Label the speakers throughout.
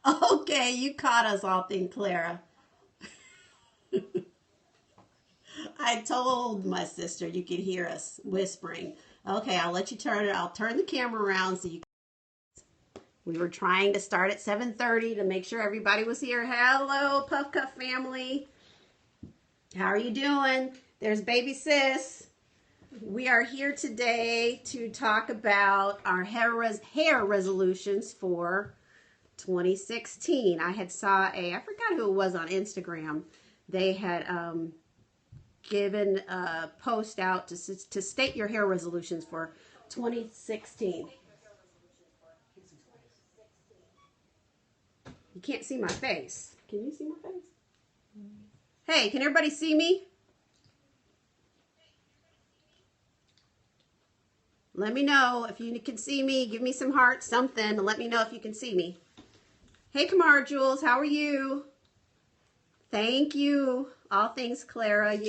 Speaker 1: Okay, you caught us off then, Clara. I told my sister you could hear us whispering. Okay, I'll let you turn it. I'll turn the camera around so you. We were trying to start at 7:30 to make sure everybody was here. Hello, PuffCuff family. How are you doing? There's baby sis. We are here today to talk about our hair resolutions for 2016. I forgot who it was on Instagram. They had given a post out to state your hair resolutions for 2016. You can't see my face. Can you see my face? Hey, can everybody see me? Let me know if you can see me. Give me some hearts, something, and let me know if you can see me. Hey, Kamara Jules, how are you? Thank you. All things Clara.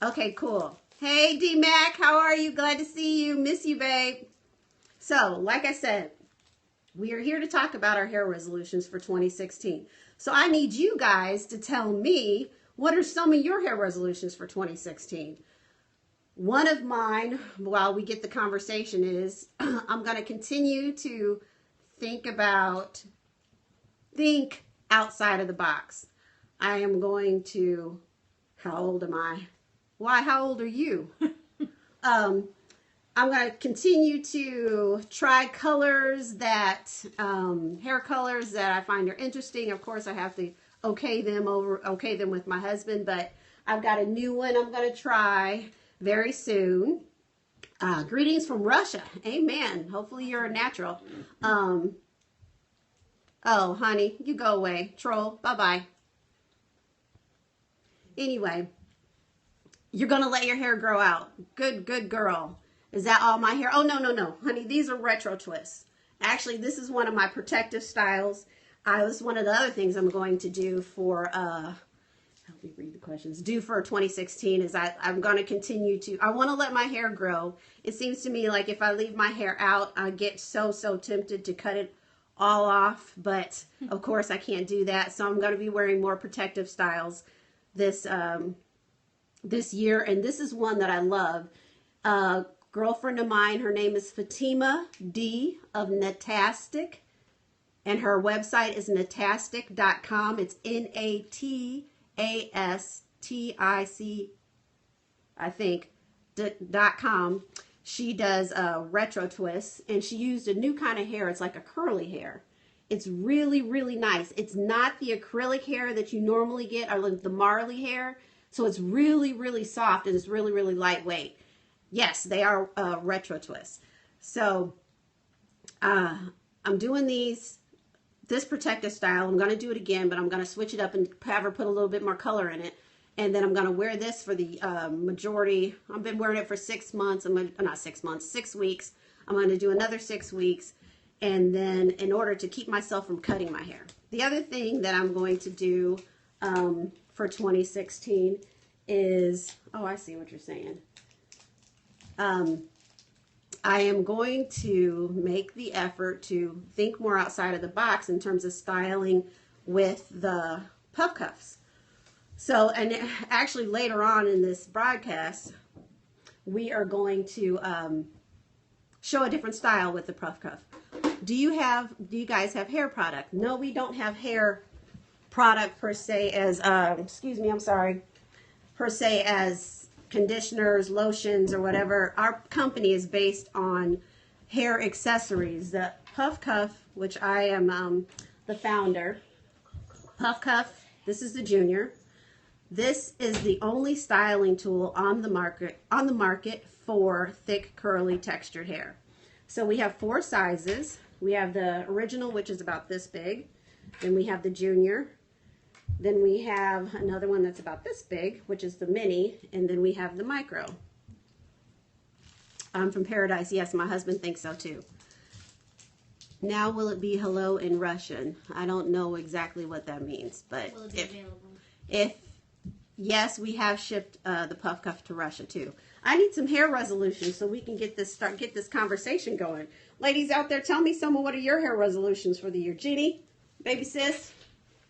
Speaker 1: Okay, cool. Hey, D-Mac, how are you? Glad to see you. Miss you, babe. So, like I said, we are here to talk about our hair resolutions for 2016. So I need you guys to tell me, what are some of your hair resolutions for 2016? One of mine, while we get the conversation, is I'm going to continue to think outside of the box. I am going to, how old am I? Why, how old are you? I'm going to continue to try colors hair colors that I find are interesting. Of course, I have to okay them with my husband, but I've got a new one I'm going to try very soon. Greetings from Russia. Amen. Hopefully you're a natural. Oh, honey, you go away. Troll. Bye-bye. Anyway, you're going to let your hair grow out. Good girl. Is that all my hair? Oh, no. Honey, these are retro twists. Actually, this is one of my protective styles. This one of the other things I'm going to do for, help me read the questions, for 2016 is I'm going to continue I want to let my hair grow. It seems to me like if I leave my hair out, I get so tempted to cut it all off. But, of course, I can't do that. So I'm going to be wearing more protective styles this year. And this is one that I love. Girlfriend of mine, her name is Fatima D of Natastic, and her website is natastic.com. It's NATASTIC, I think, .com. She does retro twists, and she used a new kind of hair. It's like a curly hair. It's really nice. It's not the acrylic hair that you normally get, or the Marley hair. So it's really soft, and it's really lightweight. Yes, they are retro twists. So I'm doing this protective style. I'm going to do it again, but I'm going to switch it up and have her put a little bit more color in it. And then I'm going to wear this for the majority. I've been wearing it for 6 months. Not 6 months, 6 weeks. I'm going to do another 6 weeks. And then in order to keep myself from cutting my hair. The other thing that I'm going to do for 2016 is, oh, I see what you're saying. I am going to make the effort to think more outside of the box in terms of styling with the PuffCuffs. So, and actually later on in this broadcast, we are going to show a different style with the PuffCuff. Do you guys have hair product? No, we don't have hair product per se as, per se as conditioners, lotions, or whatever. Our company is based on hair accessories. The PuffCuff, which I am the founder. PuffCuff, this is the junior. This is the only styling tool on the market for thick, curly, textured hair. So we have 4 sizes. We have the original, which is about this big. Then we have the junior. Then we have another one that's about this big, which is the mini, and then we have the micro. I'm from Paradise. Yes, my husband thinks so too. Now will it be hello in Russian? I don't know exactly what that means, but
Speaker 2: will it be available?
Speaker 1: If yes, we have shipped the PuffCuff to Russia too. I need some hair resolution so we can get this conversation going. Ladies out there, tell me some of what are your hair resolutions for the year. Jeannie, baby sis,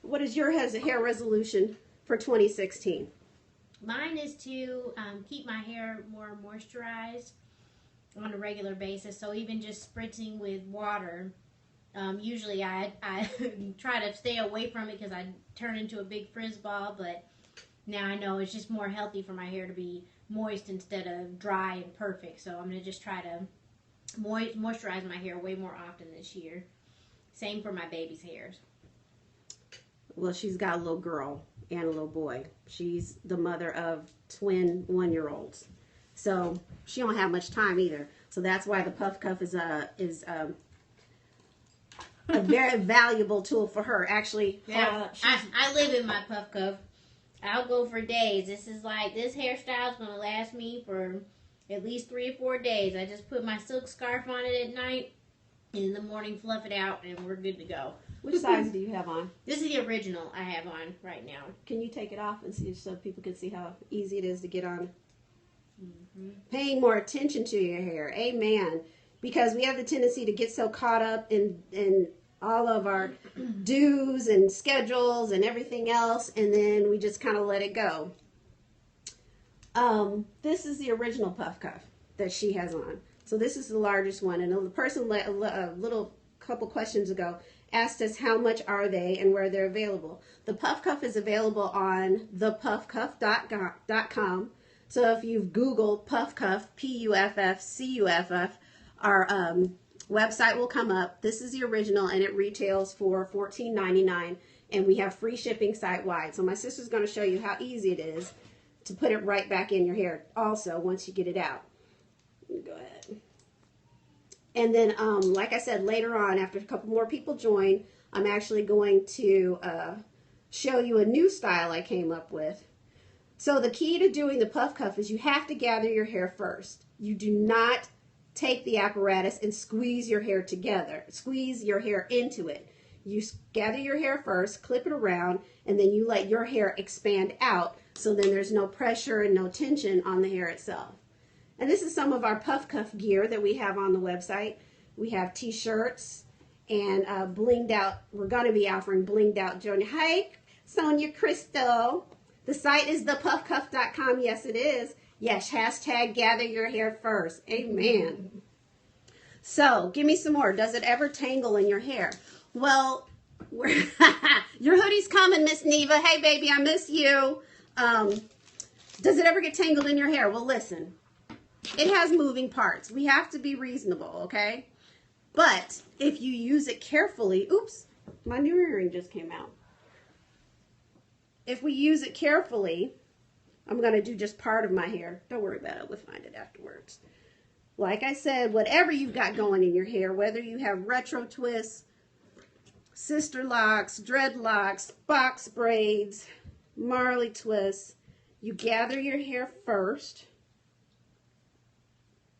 Speaker 1: what is your hair resolution for 2016?
Speaker 2: Mine is to keep my hair more moisturized on a regular basis. So even just spritzing with water. Usually I try to stay away from it because I turn into a big frizz ball, but now I know it's just more healthy for my hair to be moist instead of dry and perfect. So I'm going to just try to moisturize my hair way more often this year. Same for my baby's hairs.
Speaker 1: Well, she's got a little girl and a little boy. She's the mother of twin 1-year-olds. So she don't have much time either. So that's why the PuffCuff is a very valuable tool for her. Actually,
Speaker 2: yeah, I live in my PuffCuff. I'll go for days. This hairstyle is going to last me for at least 3 or 4 days. I just put my silk scarf on it at night, and in the morning fluff it out, and we're good to go.
Speaker 1: Which size do you have on?
Speaker 2: This is the original I have on right now.
Speaker 1: Can you take it off and see so people can see how easy it is to get on? Mm-hmm. Paying more attention to your hair. Amen. Because we have the tendency to get so caught up in all of our do's and schedules and everything else, and then we just kind of let it go. This is the original PuffCuff that she has on. So this is the largest one, and the person a little couple questions ago asked us how much are they and where they're available. The PuffCuff is available on thepuffcuff.com. So if you've Googled PuffCuff, P-U-F-F-C-U-F-F, our website will come up. This is the original, and it retails for $14.99, and we have free shipping site-wide. So my sister's going to show you how easy it is to put it right back in your hair also once you get it out. Go ahead. And then, like I said, later on, after a couple more people join, I'm actually going to show you a new style I came up with. So the key to doing the PuffCuff is you have to gather your hair first. You do not take the apparatus and squeeze your hair together. Squeeze your hair into it. You gather your hair first, clip it around, and then you let your hair expand out, so then there's no pressure and no tension on the hair itself. And this is some of our PuffCuff gear that we have on the website. We have t-shirts and blinged out. We're going to be offering blinged out Joni. Hi, Sonia Crystal. The site is thepuffcuff.com. Yes, it is. Yes, hashtag gather your hair first. Amen. So, give me some more. Does it ever tangle in your hair? Well, your hoodie's coming, Miss Neva. Hey, baby, I miss you. Does it ever get tangled in your hair? Well, listen. It has moving parts. We have to be reasonable, okay? But if you use it carefully, oops, my new earring just came out. If we use it carefully, I'm going to do just part of my hair. Don't worry about it. We'll find it afterwards. Like I said, whatever you've got going in your hair, whether you have retro twists, sister locks, dreadlocks, box braids, Marley twists, you gather your hair first.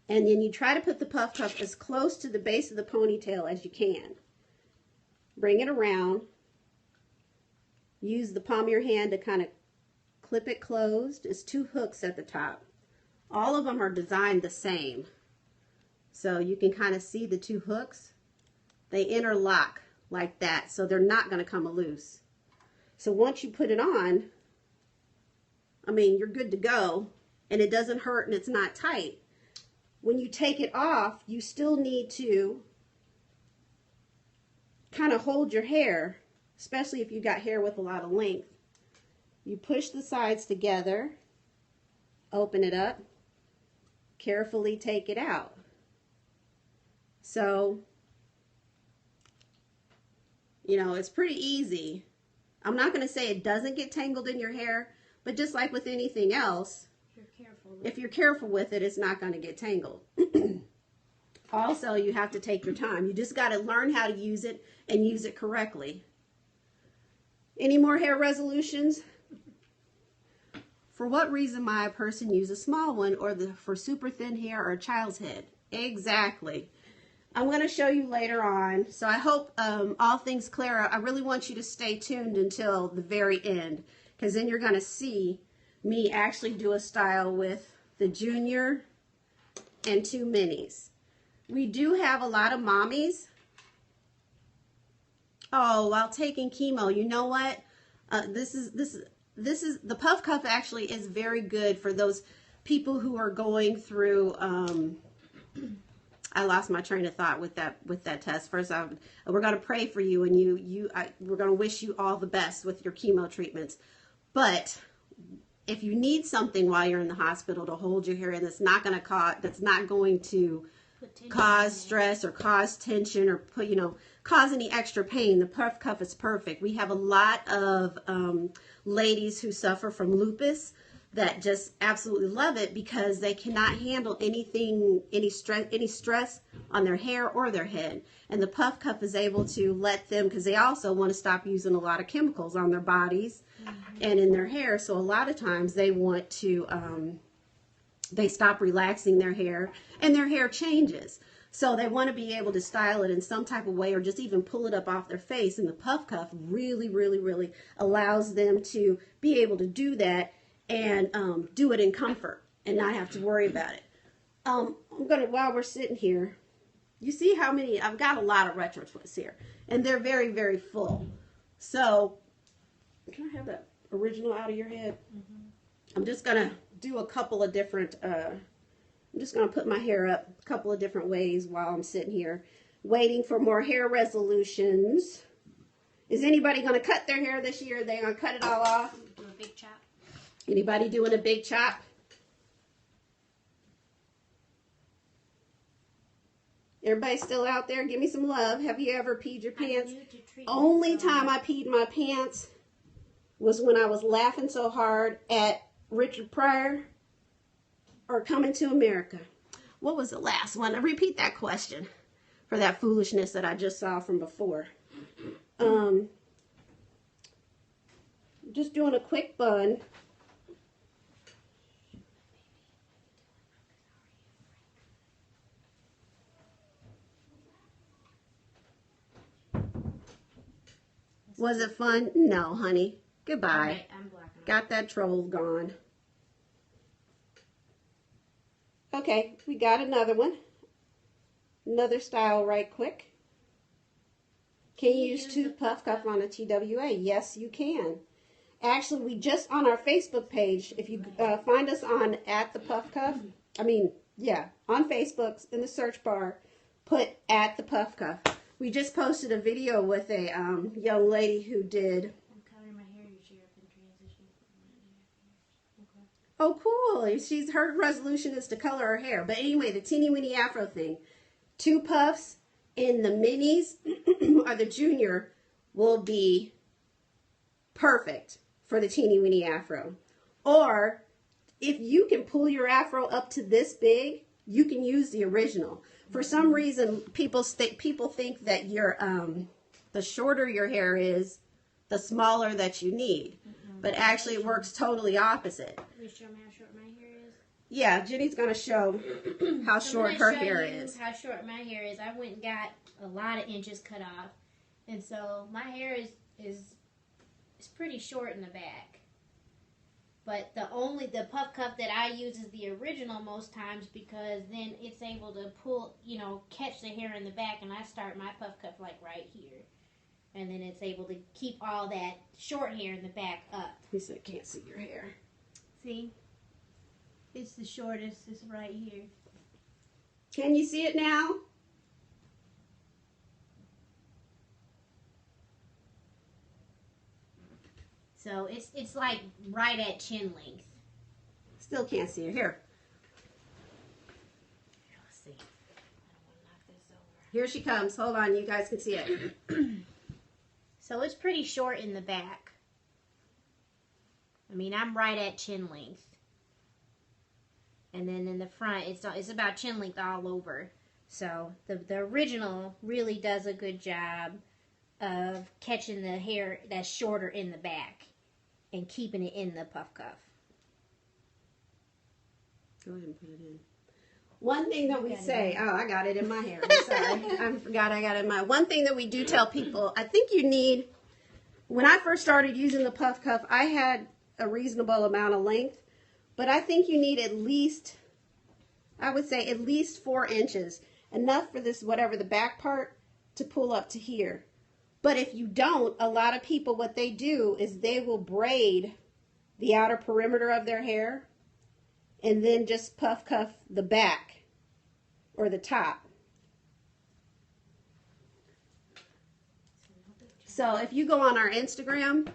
Speaker 1: And then you try to put the PuffCuff as close to the base of the ponytail as you can. Bring it around. Use the palm of your hand to kind of clip it closed. It's 2 hooks at the top. All of them are designed the same. So you can kind of see the 2 hooks. They interlock like that, so they're not going to come loose. So once you put it on, I mean, you're good to go, and it doesn't hurt and it's not tight. When you take it off, you still need to kind of hold your hair, especially if you got hair with a lot of length. You push the sides together, open it up, carefully take it out. So, you know, it's pretty easy. I'm not going to say it doesn't get tangled in your hair, but just like with anything else, if you're careful with it, it's not going to get tangled. Also, you have to take your time. You just got to learn how to use it and use it correctly. Any more hair resolutions? For what reason might a person use a small one or for super thin hair or a child's head? Exactly. I'm going to show you later on. So I hope all things clear. I really want you to stay tuned until the very end, because then you're going to see me actually do a style with the junior and 2 minis. We do have a lot of mommies. Oh, while taking chemo, you know what? This is the PuffCuff actually is very good for those people who are going through. I lost my train of thought with that test. First, we're going to pray for you, and we're going to wish you all the best with your chemo treatments. But if you need something while you're in the hospital to hold your hair in, that's not going to cause stress or cause tension or cause any extra pain, the PuffCuff is perfect. We have a lot of ladies who suffer from lupus that just absolutely love it because they cannot handle any stress on their hair or their head. And the PuffCuff is able to let them, because they also want to stop using a lot of chemicals on their bodies and in their hair. So a lot of times they want to, they stop relaxing their hair and their hair changes. So they want to be able to style it in some type of way or just even pull it up off their face. And the PuffCuff really, really, really allows them to be able to do that and do it in comfort and not have to worry about it. I'm gonna, while we're sitting here, you see how many, I've got a lot of retro twists here, and they're very, very full. So, can I have that original out of your head? I'm just gonna do a couple of different, I'm just gonna put my hair up a couple of different ways while I'm sitting here, waiting for more hair resolutions. Is anybody gonna cut their hair this year? Are they gonna cut it all off?
Speaker 2: Do a big chop.
Speaker 1: Anybody doing a big chop? Everybody still out there? Give me some love. Have you ever peed your pants? Only time I peed my pants was when I was laughing so hard at Richard Pryor or Coming to America. What was the last one? Repeat that question for that foolishness that I just saw from before. Just doing a quick bun. Was it fun? No, honey. Goodbye.
Speaker 2: All right, I'm black.
Speaker 1: Got that troll gone. Okay, we got another one. Another style right quick. Can you use two PuffCuff on a TWA? Yes, you can. Actually, we just on our Facebook page, if you find us on @the PuffCuff, on Facebook in the search bar, put @the PuffCuff. We just posted a video with a young lady who did.
Speaker 2: I'm coloring my hair this year. I've been transitioning from my hair.
Speaker 1: Oh, cool. Her resolution is to color her hair. But anyway, the teeny weeny afro thing. 2 puffs in the minis or the junior will be perfect for the teeny weeny afro. Or if you can pull your afro up to this big, you can use the original. For some reason, people think that the shorter your hair is, the smaller that you need. But actually, it works totally opposite.
Speaker 2: Can you show me how short my hair is?
Speaker 1: Yeah, Jenny's going to show how short her hair is.
Speaker 2: How short my hair is. I went and got a lot of inches cut off. And so my hair is pretty short in the back. But the PuffCuff that I use is the original most times because then it's able to pull, catch the hair in the back, and I start my PuffCuff like right here. And then it's able to keep all that short hair in the back up.
Speaker 1: He said, can't see your hair.
Speaker 2: See? It's the shortest. It's right here.
Speaker 1: Can you see it now?
Speaker 2: So it's like right at chin length.
Speaker 1: Still can't see it. Here.
Speaker 2: Let's see. I don't want to knock this over.
Speaker 1: Here she comes. Hold on. You guys can see it.
Speaker 2: So it's pretty short in the back. I mean, I'm right at chin length. And then in the front, it's about chin length all over. So the original really does a good job of catching the hair that's shorter in the back and keeping it in the PuffCuff.
Speaker 1: Go ahead and put it in. One thing that we say, I got it in my hair. I'm sorry. I forgot I got it in my. One thing that we do tell people, I think you need, when I first started using the PuffCuff, I had a reasonable amount of length, but I think you need at least, I would say at least 4 inches. enough for this, whatever the back part, to pull up to here. But if you don't, a lot of people, what they do is they will braid the outer perimeter of their hair and then just puff cuff the back or the top. So if you go on our Instagram,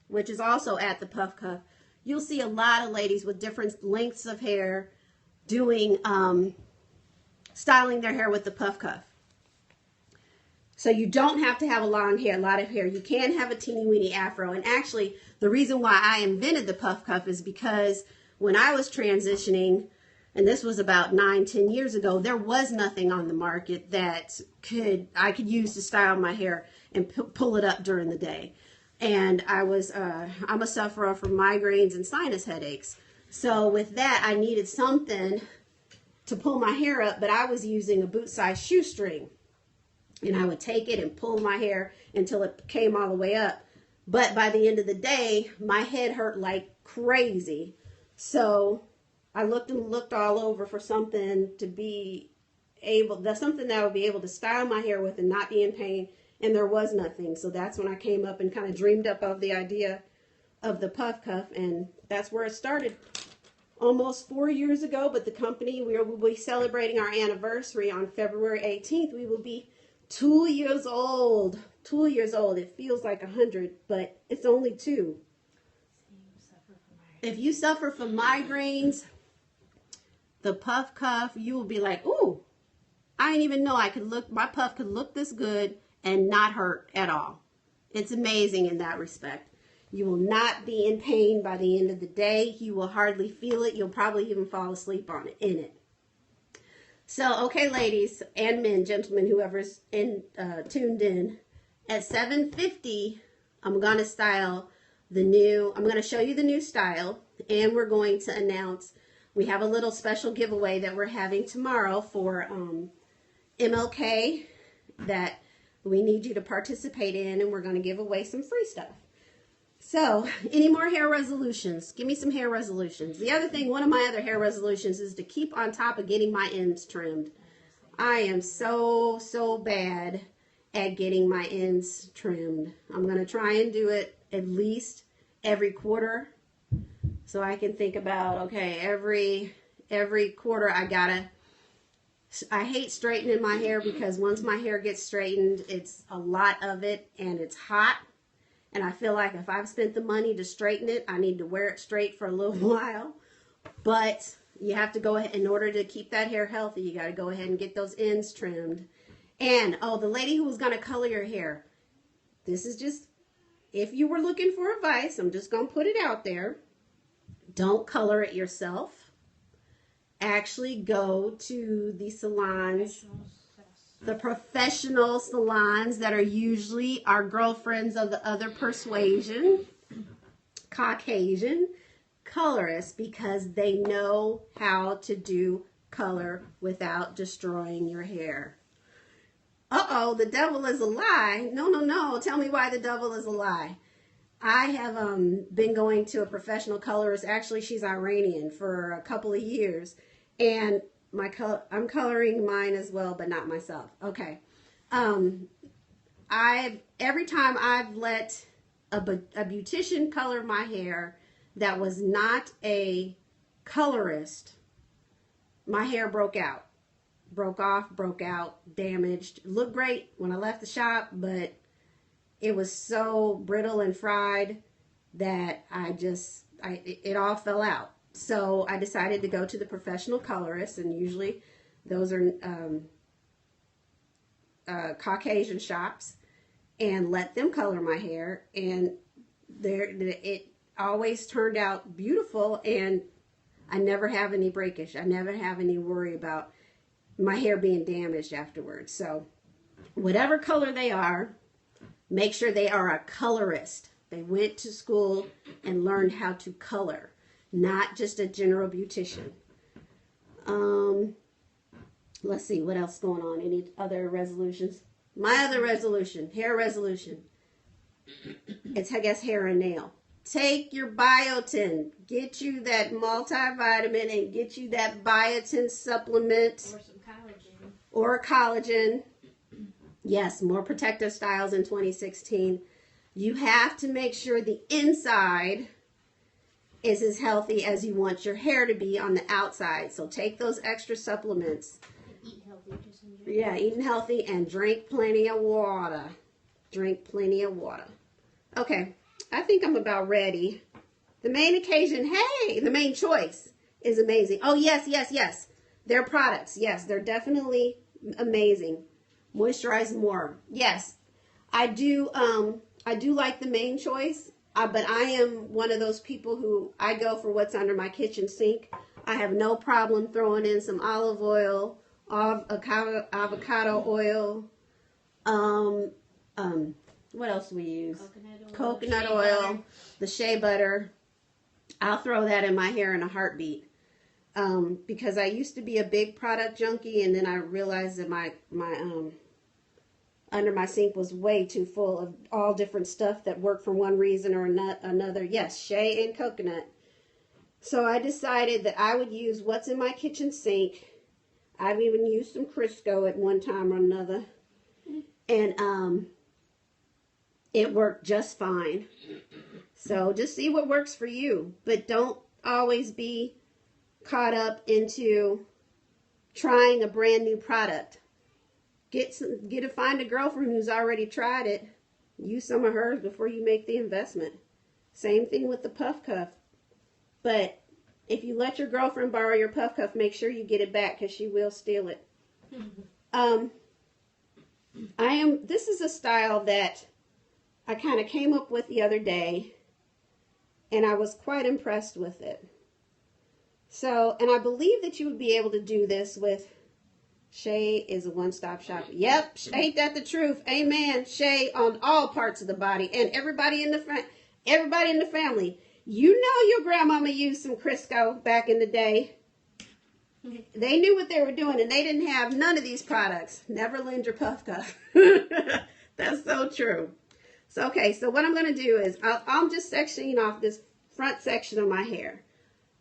Speaker 1: which is also at the Puff Cuff, you'll see a lot of ladies with different lengths of hair doing, styling their hair with the Puff Cuff. So you don't have to have a long hair, a lot of hair. You can have a teeny weeny afro. And actually, the reason why I invented the Puff Cuff is because when I was transitioning, and this was about 9-10 years ago, there was nothing on the market that I could use to style my hair and pull it up during the day. And I'm a sufferer from migraines and sinus headaches. So with that, I needed something to pull my hair up, but I was using a boot-size shoestring. And I would take it and pull my hair until it came all the way up. But by the end of the day, my head hurt like crazy. So I looked and looked all over for something to be something that I would be able to style my hair with and not be in pain. And there was nothing. So that's when I came up and kind of dreamed up of the idea of the Puff Cuff. And that's where it started almost 4 years ago. But the company, we will be celebrating our anniversary on February 18th. We will be 2 years old. 2 years old. It feels like 100, but it's only 2. If you suffer from migraines, the Puff Cuff, you will be like, ooh, I didn't even know my puff could look this good and not hurt at all. It's amazing in that respect. You will not be in pain by the end of the day. You will hardly feel it. You'll probably even fall asleep in it. So, okay, ladies and men, gentlemen, whoever's tuned in, at 7:50, I'm going to I'm going to show you the new style, and we're going to announce, we have a little special giveaway that we're having tomorrow for MLK that we need you to participate in, and we're going to give away some free stuff. So, any more hair resolutions? Give me some hair resolutions. The other thing, one of my other hair resolutions is to keep on top of getting my ends trimmed. I am so bad at getting my ends trimmed. I'm going to try and do it at least every quarter. So I can think about, okay, every quarter I hate straightening my hair because once my hair gets straightened, it's a lot of it and it's hot. And I feel like if I've spent the money to straighten it, I need to wear it straight for a little while. But you have to go ahead, in order to keep that hair healthy, you got to go ahead and get those ends trimmed. And, oh, the lady who was going to color your hair, this is just, if you were looking for advice, I'm just going to put it out there. Don't color it yourself. Actually go to the salons, the professional salons that are usually our girlfriends of the other persuasion, Caucasian colorists, because they know how to do color without destroying your hair. Uh-oh, the devil is a lie. No. Tell me why the devil is a lie. I have been going to a professional colorist. Actually, she's Iranian, for a couple of years. And I'm coloring mine as well, but not myself. Okay. Every time I've let a beautician color my hair that was not a colorist, my hair broke out. Broke off, broke out, damaged. It looked great when I left the shop, but it was so brittle and fried that it all fell out. So I decided to go to the professional colorist, and usually those are Caucasian shops, and let them color my hair, and it always turned out beautiful, and I never have any breakage. I never have any worry about my hair being damaged afterwards. So whatever color they are, make sure they are a colorist. They went to school and learned how to color, not just a general beautician. Let's see what else is going on. Any other resolutions? My other resolution, hair resolution. It's, I guess, hair and nail. Take your biotin. Get you that multivitamin and get you that biotin supplement.
Speaker 2: Or some collagen.
Speaker 1: or collagen. Yes, more protective styles in 2016. You have to make sure the inside is as healthy as you want your hair to be on the outside. So take those extra supplements.
Speaker 2: Eat healthy, just in general.
Speaker 1: Yeah, eating healthy and drink plenty of water. Drink plenty of water. Okay, I think I'm about ready. The main occasion, hey, the main choice is amazing. Oh, yes, yes, yes. Their products, yes, they're definitely amazing. Moisturize more. Yes, I do like the main choice, but I am one of those people who I go for what's under my kitchen sink. I have no problem throwing in some olive oil, avocado oil, what else do we use? Coconut oil, the shea butter. I'll throw that in my hair in a heartbeat. Because I used to be a big product junkie, and then I realized that my under my sink was way too full of all different stuff that worked for one reason or another. Yes, shea and coconut. So I decided that I would use what's in my kitchen sink. I've even used some Crisco at one time or another. And it worked just fine. So just see what works for you. But don't always be caught up into trying a brand new product. Find a girlfriend who's already tried it. Use some of hers before you make the investment. Same thing with the PuffCuff. But if you let your girlfriend borrow your PuffCuff, make sure you get it back because she will steal it. This is a style that I kind of came up with the other day, and I was quite impressed with it. So, and I believe that you would be able to do this with Shay is a one-stop shop. Yep, ain't that the truth? Amen. Shay on all parts of the body, and everybody in the family. You know your grandmama used some Crisco back in the day. They knew what they were doing, and they didn't have none of these products. Never lend your PuffCuff. That's so true. So, okay, so what I'm going to do is I'm just sectioning off this front section of my hair.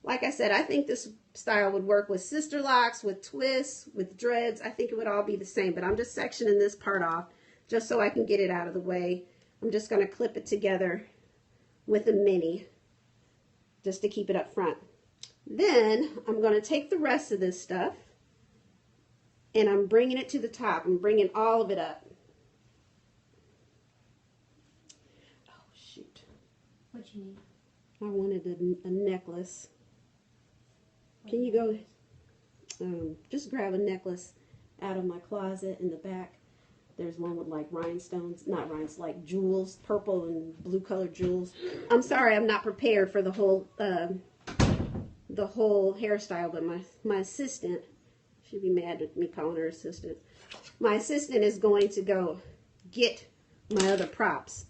Speaker 1: Like I said, I think this style would work with sister locks, with twists, with dreads. I think it would all be the same, but I'm just sectioning this part off just so I can get it out of the way. I'm just going to clip it together with a mini just to keep it up front. Then I'm going to take the rest of this stuff and I'm bringing it to the top. I'm bringing all of it up. Oh, shoot.
Speaker 2: What you need?
Speaker 1: I wanted a necklace. Can you go, just grab a necklace out of my closet in the back. There's one with like rhinestones, not rhinestones, like jewels, purple and blue colored jewels. I'm sorry, I'm not prepared for the whole hairstyle, but my assistant, she'd be mad at me calling her assistant. My assistant is going to go get my other props.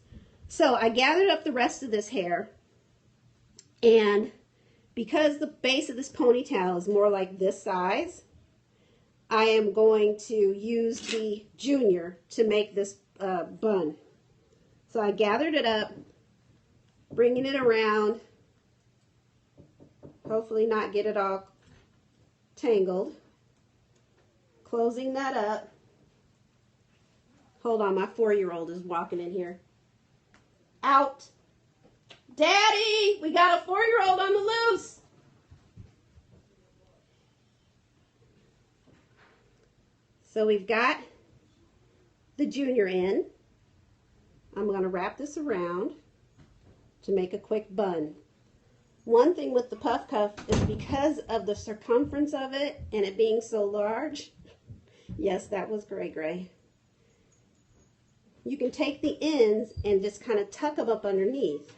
Speaker 1: So I gathered up the rest of this hair, and because the base of this ponytail is more like this size, I am going to use the Junior to make this bun. So I gathered it up, bringing it around, hopefully not get it all tangled, closing that up. Hold on, my 4-year-old is walking in here. Out. Daddy, we got a 4-year-old on the loose. So we've got the Junior in. I'm going to wrap this around to make a quick bun. One thing with the PuffCuff is because of the circumference of it and it being so large. Yes, that was gray. You can take the ends and just kind of tuck them up underneath.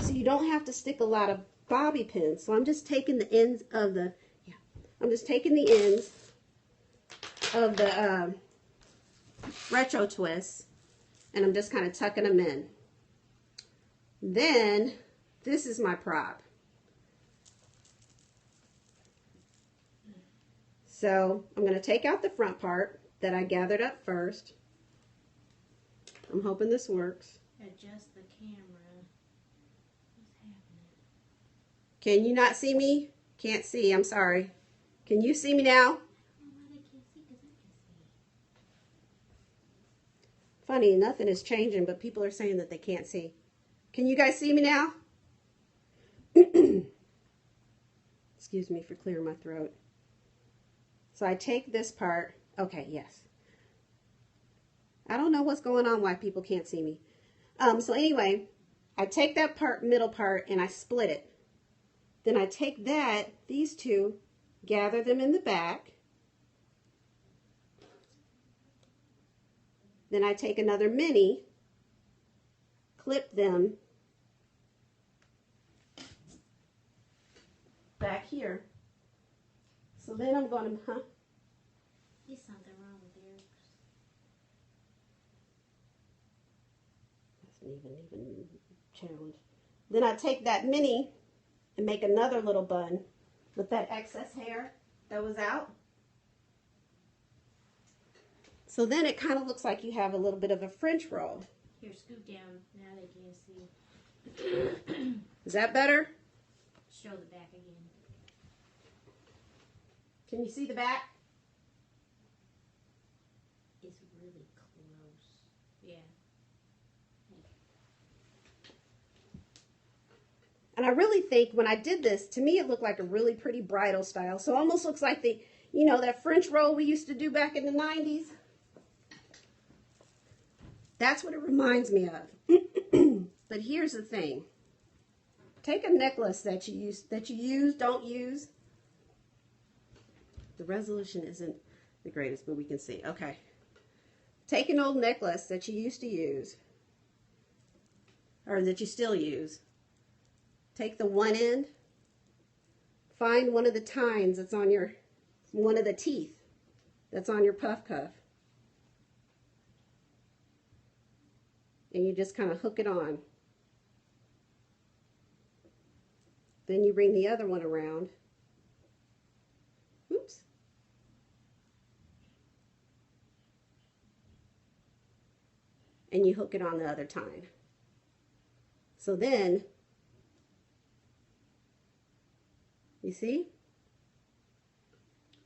Speaker 1: So you don't have to stick a lot of bobby pins. So I'm just taking the ends of the, retro twists, and I'm just kind of tucking them in. Then this is my prop. So I'm going to take out the front part that I gathered up first. I'm hoping this works.
Speaker 2: Adjust the camera. What's happening?
Speaker 1: Can you not see me? Can't see, I'm sorry. Can you see me now? funny, nothing is changing, but people are saying that they can't see. Can you guys see me now? Excuse me for clearing my throat. So I take this part. Okay, yes. I don't know what's going on, why people can't see me. So anyway, I take that part, middle part, and I split it. Then I take that, these two, gather them in the back. Then I take another mini, clip them back here. So then I'm going to,
Speaker 2: There's something wrong with yours.
Speaker 1: That's an even challenge. Then I take that mini and make another little bun with that excess hair that was out. So then it kind of looks like you have a little bit of a French roll.
Speaker 2: Here, scoot down. Now they can't see.
Speaker 1: Is that better?
Speaker 2: Show the back again.
Speaker 1: Can you see the back?
Speaker 2: It's really close. Yeah.
Speaker 1: And I really think when I did this, to me it looked like a really pretty bridal style. So it almost looks like the, you know, that French roll we used to do back in the 90s. That's what it reminds me of. But here's the thing. Take a necklace that you use, don't use. The resolution isn't the greatest, but we can see. Okay. Take an old necklace that you used to use, or that you still use. Take the one end, find one of the tines that's on your, one of the teeth that's on your puff cuff. And you just kind of hook it on. Then you bring the other one around. Oops. And you hook it on the other tine. So then, you see?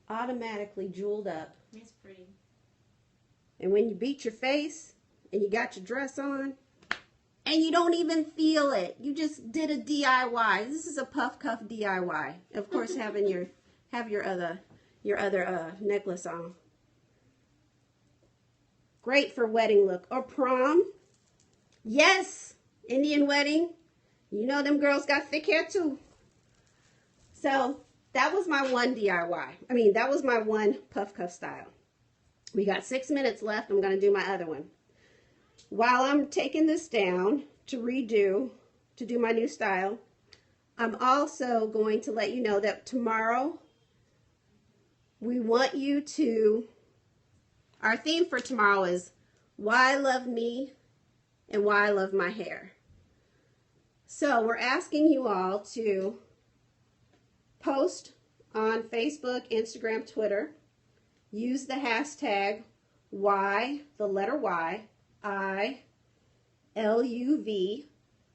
Speaker 1: Automatically jeweled up.
Speaker 2: It's pretty.
Speaker 1: And when you beat your face and you got your dress on and you don't even feel it, you just did a DIY. This is a puff cuff DIY. Of course, having your other necklace on. Great for wedding look or prom. Yes, Indian wedding. You know them girls got thick hair too. So that was my one DIY. I mean, that was my one puff cuff style. We got 6 minutes left. I'm going to do my other one. While I'm taking this down to do my new style, I'm also going to let you know that tomorrow we want you to, our theme for tomorrow is why I love me and why I love my hair. So we're asking you all to post on Facebook, Instagram, Twitter. Use the hashtag Y, the letter Y, ILUV,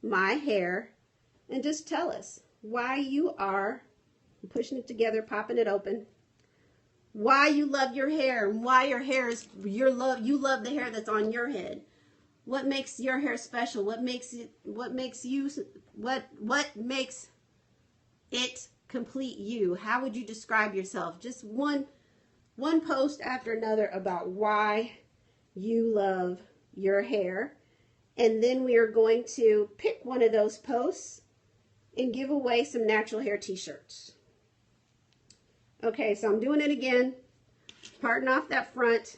Speaker 1: my hair, and just tell us why you are pushing it together, popping it open, why you love your hair, and why your hair is you love the hair that's on your head. What makes your hair special? What makes it complete you? How would you describe yourself? Just one post after another about why you love your hair. And then we are going to pick one of those posts and give away some natural hair t-shirts. Okay, so I'm doing it again. Parting off that front.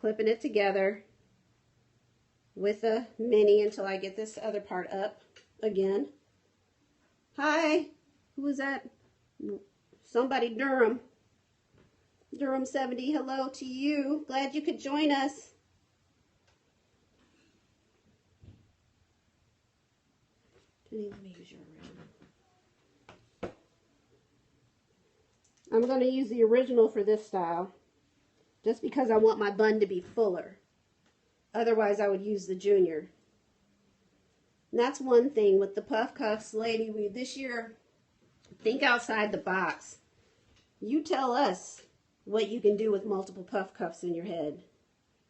Speaker 1: Clipping it together with a mini until I get this other part up again. Hi, who is that? Somebody, Durham 70, hello to you. Glad you could join us. Jenny, let me use your original. I'm going to use the original for this style just because I want my bun to be fuller. Otherwise, I would use the junior. And that's one thing with the puff cuffs, lady. We this year, think outside the box. You tell us what you can do with multiple puff cuffs in your head.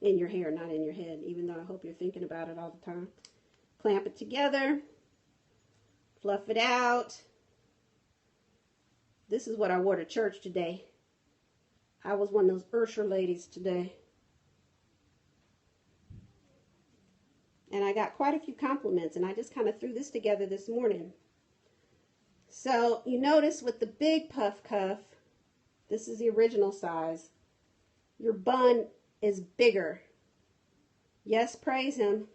Speaker 1: In your hair, not in your head, even though I hope you're thinking about it all the time. Clamp it together. Fluff it out. This is what I wore to church today. I was one of those Ursher ladies today. And I got quite a few compliments, and I just kind of threw this together this morning. So you notice with the big puff cuff, this is the original size, your bun is bigger. Yes, praise him.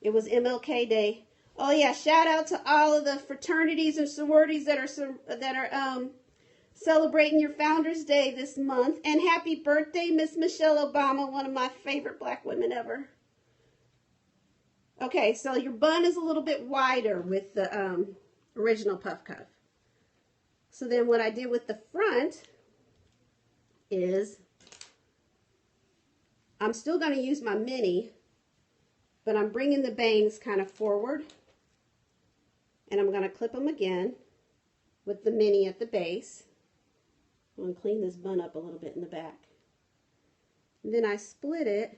Speaker 1: It was MLK Day. Oh yeah, shout out to all of the fraternities and sororities that are celebrating your Founders Day this month. And happy birthday, Miss Michelle Obama, one of my favorite black women ever. Okay, so your bun is a little bit wider with the original puff cuff. So then what I did with the front is I'm still going to use my mini, but I'm bringing the bangs kind of forward, and I'm going to clip them again with the mini at the base. I'm going to clean this bun up a little bit in the back. And then I split it,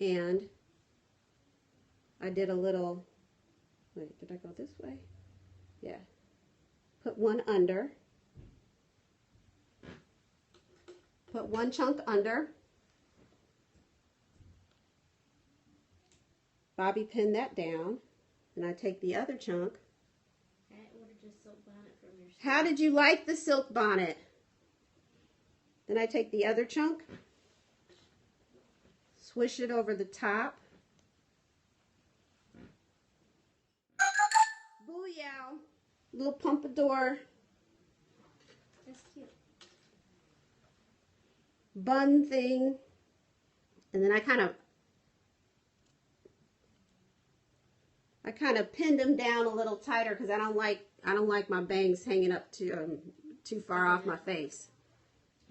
Speaker 1: and I did a little, wait, did I go this way? Yeah. Put one under. Put one chunk under. Bobby pin that down. And I take the other chunk.
Speaker 2: I ordered a silk bonnet from your store.
Speaker 1: How did you like the silk bonnet? Then I take the other chunk. Swish it over the top. Booyah! Little pompadour.
Speaker 2: That's cute.
Speaker 1: Bun thing. And then I kind of pinned them down a little tighter because I don't like my bangs hanging up too far off my face.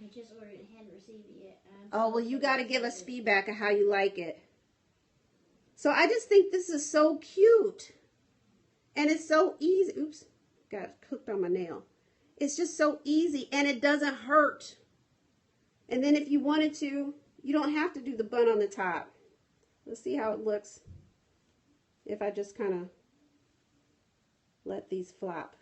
Speaker 2: I just ordered it, hadn't received it yet.
Speaker 1: Oh, well, you got to give us feedback of how you like it. So I just think this is so cute. And it's so easy. Oops, got hooked on my nail. It's just so easy, and it doesn't hurt. And then if you wanted to, you don't have to do the bun on the top. Let's see how it looks if I just kind of let these flop.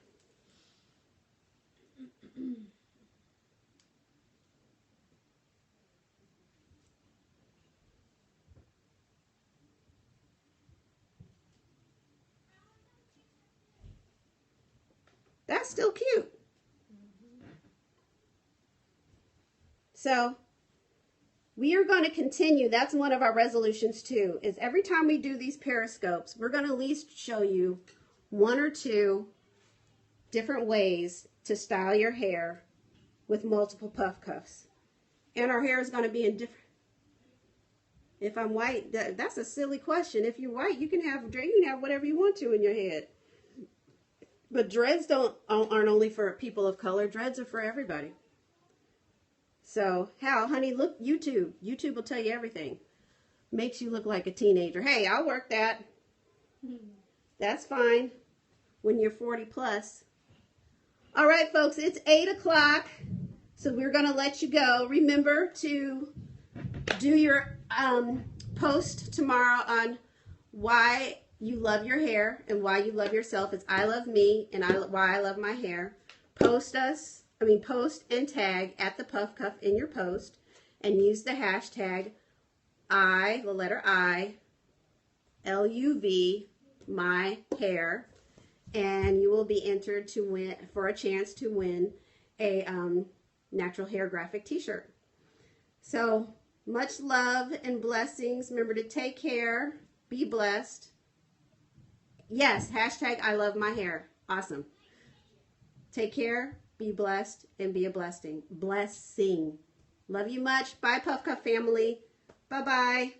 Speaker 1: That's still cute. So we are going to continue. That's one of our resolutions too, is every time we do these periscopes, we're going to at least show you one or two different ways to style your hair with multiple puff cuffs. And our hair is going to be in different. If I'm white, that's a silly question. If you're white, you can have whatever you want to in your head. But dreads aren't only for people of color. Dreads are for everybody. So, Hal, honey, look, YouTube. YouTube will tell you everything. Makes you look like a teenager. Hey, I'll work that. That's fine when you're 40 plus. All right, folks, it's 8 o'clock. So we're going to let you go. Remember to do your post tomorrow on why you love your hair and why you love yourself. It's I love me and why I love my hair. Post and tag at the Puff Cuff in your post and use the hashtag the letter I, LUV, my hair, and you will be entered to win for a chance to win a natural hair graphic t-shirt. So much love and blessings. Remember to take care, be blessed. Yes, hashtag I love my hair. Awesome. Take care, be blessed, and be a blessing. Love you much. Bye, Puff Cuff family. Bye-bye.